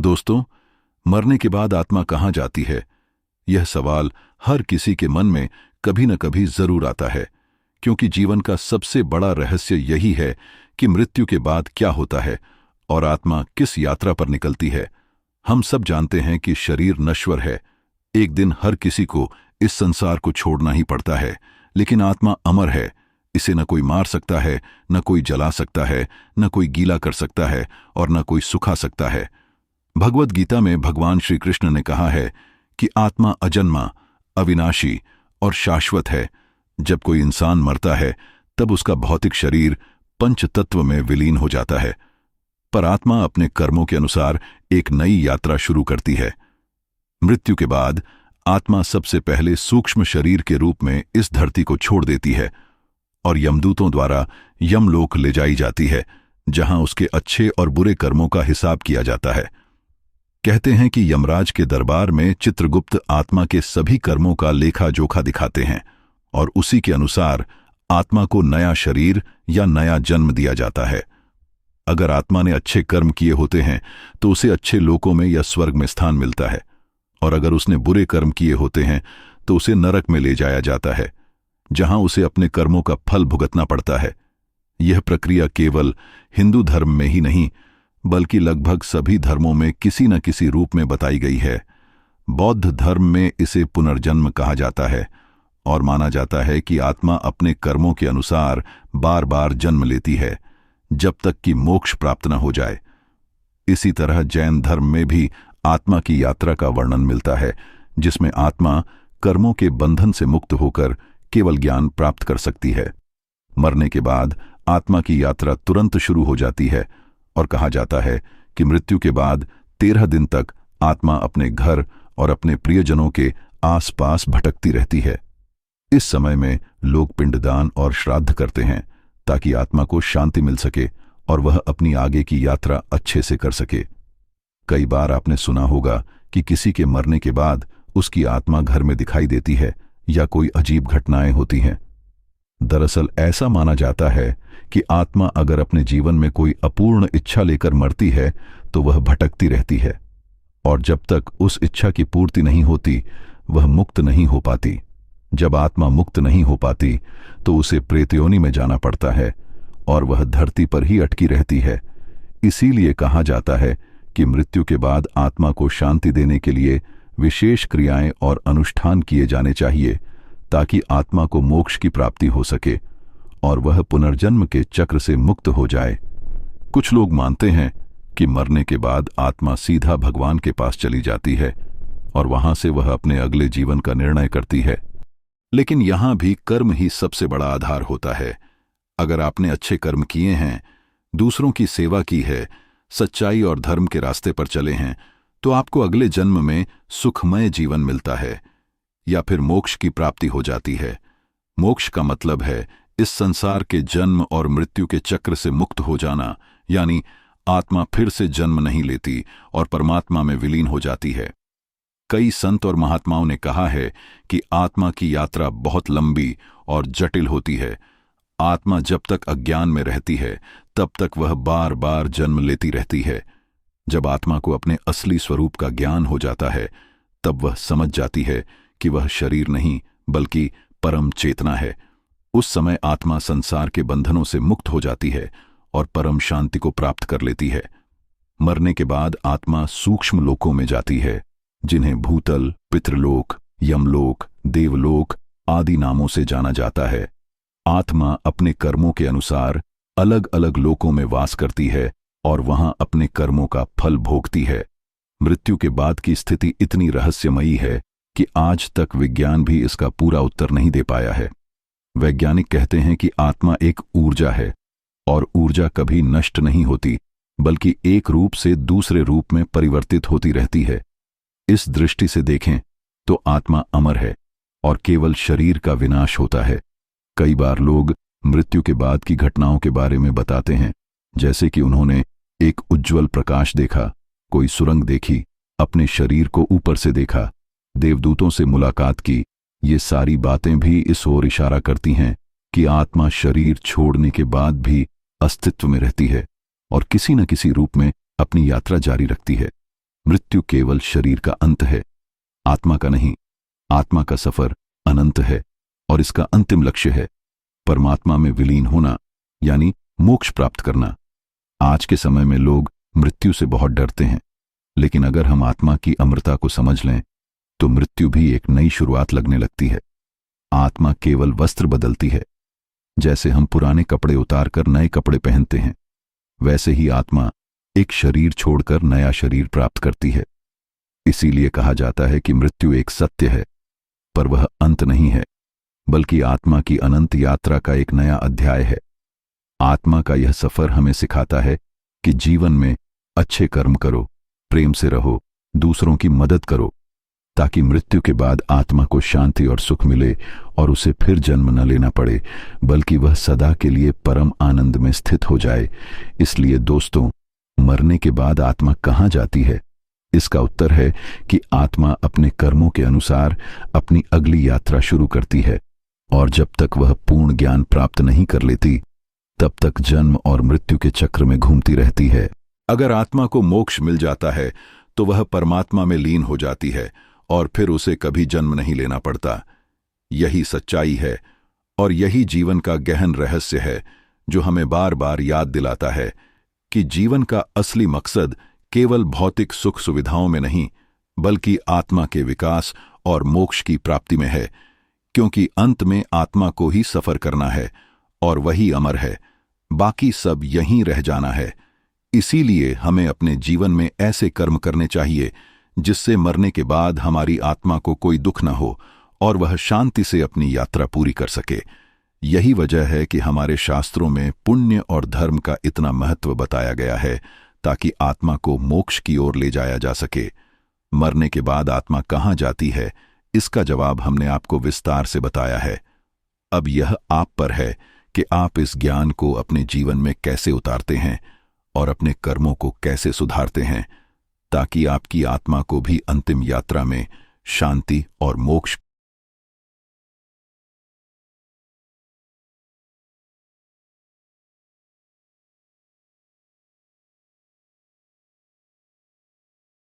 दोस्तों, मरने के बाद आत्मा कहाँ जाती है? यह सवाल हर किसी के मन में कभी न कभी जरूर आता है, क्योंकि जीवन का सबसे बड़ा रहस्य यही है कि मृत्यु के बाद क्या होता है और आत्मा किस यात्रा पर निकलती है। हम सब जानते हैं कि शरीर नश्वर है, एक दिन हर किसी को इस संसार को छोड़ना ही पड़ता है, लेकिन आत्मा अमर है। इसे न कोई मार सकता है, न कोई जला सकता है, न कोई गीला कर सकता है और न कोई सुखा सकता है। भगवद गीता में भगवान श्री कृष्ण ने कहा है कि आत्मा अजन्मा, अविनाशी और शाश्वत है। जब कोई इंसान मरता है तब उसका भौतिक शरीर पंच तत्व में विलीन हो जाता है, पर आत्मा अपने कर्मों के अनुसार एक नई यात्रा शुरू करती है। मृत्यु के बाद आत्मा सबसे पहले सूक्ष्म शरीर के रूप में इस धरती को छोड़ देती है और यमदूतों द्वारा यमलोक ले जाई जाती है, जहां उसके अच्छे और बुरे कर्मों का हिसाब किया जाता है। कहते हैं कि यमराज के दरबार में चित्रगुप्त आत्मा के सभी कर्मों का लेखा जोखा दिखाते हैं और उसी के अनुसार आत्मा को नया शरीर या नया जन्म दिया जाता है। अगर आत्मा ने अच्छे कर्म किए होते हैं तो उसे अच्छे लोकों में या स्वर्ग में स्थान मिलता है, और अगर उसने बुरे कर्म किए होते हैं तो उसे नरक में ले जाया जाता है, जहां उसे अपने कर्मों का फल भुगतना पड़ता है। यह प्रक्रिया केवल हिंदू धर्म में ही नहीं, बल्कि लगभग सभी धर्मों में किसी न किसी रूप में बताई गई है। बौद्ध धर्म में इसे पुनर्जन्म कहा जाता है और माना जाता है कि आत्मा अपने कर्मों के अनुसार बार बार जन्म लेती है, जब तक कि मोक्ष प्राप्त न हो जाए। इसी तरह जैन धर्म में भी आत्मा की यात्रा का वर्णन मिलता है, जिसमें आत्मा कर्मों के बंधन से मुक्त होकर केवल ज्ञान प्राप्त कर सकती है। मरने के बाद आत्मा की यात्रा तुरंत शुरू हो जाती है और कहा जाता है कि मृत्यु के बाद 13 दिन तक आत्मा अपने घर और अपने प्रियजनों के आसपास भटकती रहती है। इस समय में लोग पिंडदान और श्राद्ध करते हैं ताकि आत्मा को शांति मिल सके और वह अपनी आगे की यात्रा अच्छे से कर सके। कई बार आपने सुना होगा कि किसी के मरने के बाद उसकी आत्मा घर में दिखाई देती है या कोई अजीब घटनाएं होती हैं। दरअसल ऐसा माना जाता है कि आत्मा अगर अपने जीवन में कोई अपूर्ण इच्छा लेकर मरती है तो वह भटकती रहती है, और जब तक उस इच्छा की पूर्ति नहीं होती वह मुक्त नहीं हो पाती। जब आत्मा मुक्त नहीं हो पाती तो उसे प्रेतयोनि में जाना पड़ता है और वह धरती पर ही अटकी रहती है। इसीलिए कहा जाता है कि मृत्यु के बाद आत्मा को शांति देने के लिए विशेष क्रियाएं और अनुष्ठान किए जाने चाहिए, ताकि आत्मा को मोक्ष की प्राप्ति हो सके और वह पुनर्जन्म के चक्र से मुक्त हो जाए। कुछ लोग मानते हैं कि मरने के बाद आत्मा सीधा भगवान के पास चली जाती है और वहां से वह अपने अगले जीवन का निर्णय करती है। लेकिन यहां भी कर्म ही सबसे बड़ा आधार होता है। अगर आपने अच्छे कर्म किए हैं, दूसरों की सेवा की है, सच्चाई और धर्म के रास्ते पर चले हैं, तो आपको अगले जन्म में सुखमय जीवन मिलता है या फिर मोक्ष की प्राप्ति हो जाती है। मोक्ष का मतलब है इस संसार के जन्म और मृत्यु के चक्र से मुक्त हो जाना, यानी आत्मा फिर से जन्म नहीं लेती और परमात्मा में विलीन हो जाती है। कई संत और महात्माओं ने कहा है कि आत्मा की यात्रा बहुत लंबी और जटिल होती है। आत्मा जब तक अज्ञान में रहती है तब तक वह बार बार जन्म लेती रहती है। जब आत्मा को अपने असली स्वरूप का ज्ञान हो जाता है तब वह समझ जाती है कि वह शरीर नहीं बल्कि परम चेतना है। उस समय आत्मा संसार के बंधनों से मुक्त हो जाती है और परम शांति को प्राप्त कर लेती है। मरने के बाद आत्मा सूक्ष्म लोकों में जाती है, जिन्हें भूतल, पितृलोक, यमलोक, देवलोक आदि नामों से जाना जाता है। आत्मा अपने कर्मों के अनुसार अलग अलग लोकों में वास करती है और वहां अपने कर्मों का फल भोगती है। मृत्यु के बाद की स्थिति इतनी रहस्यमयी है कि आज तक विज्ञान भी इसका पूरा उत्तर नहीं दे पाया है। वैज्ञानिक कहते हैं कि आत्मा एक ऊर्जा है और ऊर्जा कभी नष्ट नहीं होती, बल्कि एक रूप से दूसरे रूप में परिवर्तित होती रहती है। इस दृष्टि से देखें तो आत्मा अमर है और केवल शरीर का विनाश होता है। कई बार लोग मृत्यु के बाद की घटनाओं के बारे में बताते हैं, जैसे कि उन्होंने एक उज्ज्वल प्रकाश देखा, कोई सुरंग देखी, अपने शरीर को ऊपर से देखा, देवदूतों से मुलाकात की। ये सारी बातें भी इस ओर इशारा करती हैं कि आत्मा शरीर छोड़ने के बाद भी अस्तित्व में रहती है और किसी न किसी रूप में अपनी यात्रा जारी रखती है। मृत्यु केवल शरीर का अंत है, आत्मा का नहीं। आत्मा का सफर अनंत है और इसका अंतिम लक्ष्य है परमात्मा में विलीन होना, यानी मोक्ष प्राप्त करना। आज के समय में लोग मृत्यु से बहुत डरते हैं, लेकिन अगर हम आत्मा की अमरता को समझ लें तो मृत्यु भी एक नई शुरुआत लगने लगती है। आत्मा केवल वस्त्र बदलती है। जैसे हम पुराने कपड़े उतार कर नए कपड़े पहनते हैं, वैसे ही आत्मा एक शरीर छोड़कर नया शरीर प्राप्त करती है। इसीलिए कहा जाता है कि मृत्यु एक सत्य है, पर वह अंत नहीं है, बल्कि आत्मा की अनंत यात्रा का एक नया अध्याय है। आत्मा का यह सफर हमें सिखाता है कि जीवन में अच्छे कर्म करो, प्रेम से रहो, दूसरों की मदद करो, ताकि मृत्यु के बाद आत्मा को शांति और सुख मिले और उसे फिर जन्म न लेना पड़े, बल्कि वह सदा के लिए परम आनंद में स्थित हो जाए। इसलिए दोस्तों, मरने के बाद आत्मा कहाँ जाती है? इसका उत्तर है कि आत्मा अपने कर्मों के अनुसार अपनी अगली यात्रा शुरू करती है, और जब तक वह पूर्ण ज्ञान प्राप्त नहीं कर लेती, तब तक जन्म और मृत्यु के चक्र में घूमती रहती है। अगर आत्मा को मोक्ष मिल जाता है तो वह परमात्मा में लीन हो जाती है और फिर उसे कभी जन्म नहीं लेना पड़ता। यही सच्चाई है और यही जीवन का गहन रहस्य है, जो हमें बार बार याद दिलाता है कि जीवन का असली मकसद केवल भौतिक सुख सुविधाओं में नहीं, बल्कि आत्मा के विकास और मोक्ष की प्राप्ति में है। क्योंकि अंत में आत्मा को ही सफर करना है और वही अमर है, बाकी सब यहीं रह जाना है। इसीलिए हमें अपने जीवन में ऐसे कर्म करने चाहिए जिससे मरने के बाद हमारी आत्मा को कोई दुख न हो और वह शांति से अपनी यात्रा पूरी कर सके। यही वजह है कि हमारे शास्त्रों में पुण्य और धर्म का इतना महत्व बताया गया है, ताकि आत्मा को मोक्ष की ओर ले जाया जा सके। मरने के बाद आत्मा कहाँ जाती है, इसका जवाब हमने आपको विस्तार से बताया है। अब यह आप पर है कि आप इस ज्ञान को अपने जीवन में कैसे उतारते हैं और अपने कर्मों को कैसे सुधारते हैं, ताकि आपकी आत्मा को भी अंतिम यात्रा में शांति और मोक्ष